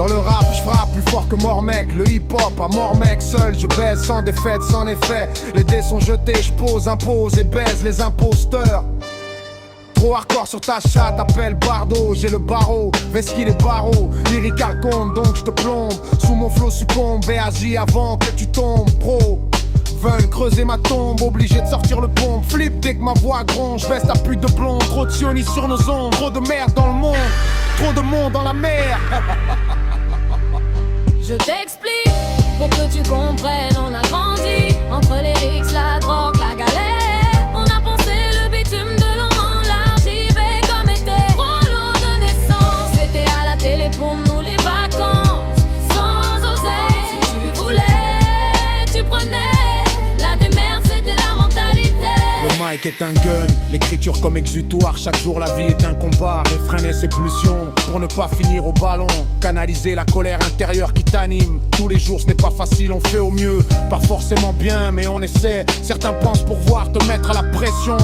Dans le rap, je frappe plus fort que mort mec. Le hip-hop à mort mec, seul je baise sans défaite, sans effet. Les dés sont jetés, je pose, impose et baise les imposteurs. Trop hardcore sur ta chatte, appelle Bardo. J'ai le barreau, vesquille les barreaux. Lyrical compte, donc je te plombe. Sous mon flot succombe et agis avant que tu tombes, bro. Veulent creuser ma tombe, obligé de sortir le pont. Flip dès que ma voix gronde, je baisse ta pute de blond. Trop de sionistes sur nos ondes, trop de merde dans le monde. Trop de monde dans la mer. Je t'explique, pour que tu comprennes, on a grandi entre les rixes, la drogue, la galère. On a pensé le bitume de long en large, j'y vais comme était trop lourd de naissance. C'était à la télé pour nous les vacances, sans oseille. Si tu voulais, tu prenais. La démerde c'était la mentalité. Le mic est un gun, l'écriture comme exutoire. Chaque jour la vie est un combat, réfréner ses pulsions pour ne pas finir au ballon. Canaliser la colère intérieure qui t'anime. Tous les jours ce n'est pas facile, on fait au mieux. Pas forcément bien mais on essaie. Certains pensent pouvoir te mettre à la pression.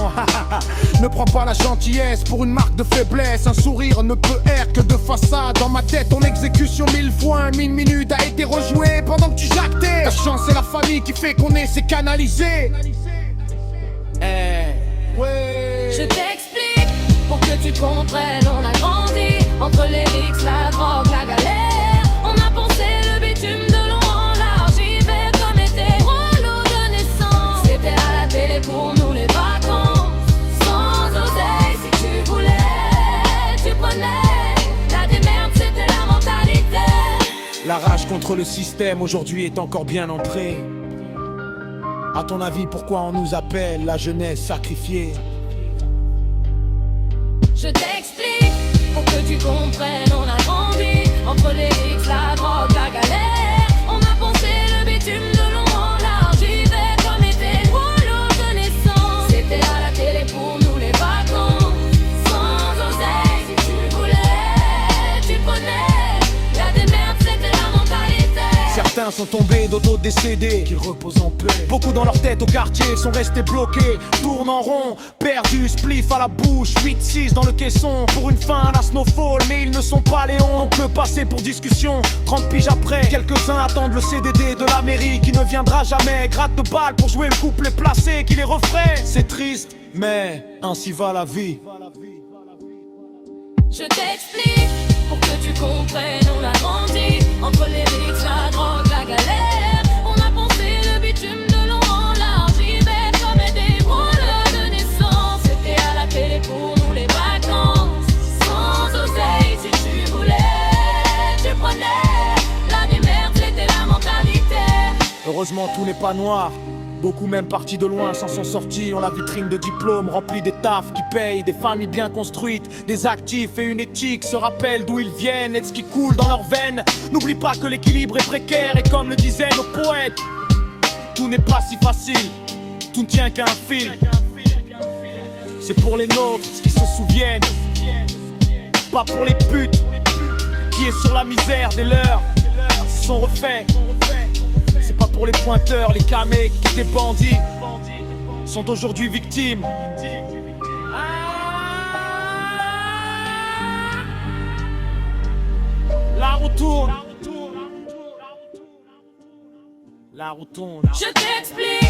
Ne prends pas la gentillesse pour une marque de faiblesse. Un sourire ne peut être que de façade. Dans ma tête ton exécution 1000 fois, 1000 minutes a été rejouée pendant que tu jactais. La chance c'est la famille qui fait qu'on essaie canaliser. Ouais. Je t'explique, pour que tu comprennes, on a grandi entre les rixes, la drogue, la galère. On a pensé le bitume de long en large, j'y vais comme était trop lourd de naissance. C'était à la télé pour nous les vacances, sans oseille. Si tu voulais, tu prenais. La démerde c'était la mentalité. La rage contre le système aujourd'hui est encore bien entrée. À ton avis, pourquoi on nous appelle la jeunesse sacrifiée? Je t'explique, pour que tu comprennes, on a grandi entre les rixes, la drogue, la galère. On a pensé le bitume de long en large, j'y vais comme était trop lourd de naissance. C'était à la télé pour nous les vacances, sans oseille. Si tu voulais, tu prenais. La démerde c'était la mentalité. Certains sont tombés d'auto-décédés, qu'ils reposent en paix. Beaucoup dans leur tête au quartier sont restés bloqués, tournent en rond, perdus, spliff à la bouche, 8-6 dans le caisson, pour une fin à la snowfall, mais ils ne sont pas Léon. On peut passer pour discussion, 30 piges après, quelques-uns attendent le CDD de la mairie qui ne viendra jamais. Gratte de balles pour jouer le couplet placé qui les refraie. C'est triste, mais ainsi va la vie. Je t'explique, pour que tu comprennes, on a grandi entre les rixes, la drogue, la galère. On a pensé le bitume de long en large, j'y vais comme des rouleurs de naissance. C'était à la télé pour nous les vacances, sans oseille. Si tu voulais, tu prenais. La démerde c'était la mentalité. Heureusement tout n'est pas noir. Beaucoup même partis de loin s'en sont sortis, ont la vitrine de diplômes remplie des tafs qui payent, des familles bien construites, des actifs et une éthique, se rappellent d'où ils viennent et de ce qui coule dans leurs veines. N'oublie pas que l'équilibre est précaire et comme le disaient nos poètes, tout n'est pas si facile, tout ne tient qu'à un fil. C'est pour les nôtres qui se souviennent, pas pour les putes qui est sur la misère des leurs, se sont refaits. C'est pas pour les pointeurs, les camés qui étaient bandits sont aujourd'hui victimes. La roue tourne. La roue tourne. Je t'explique.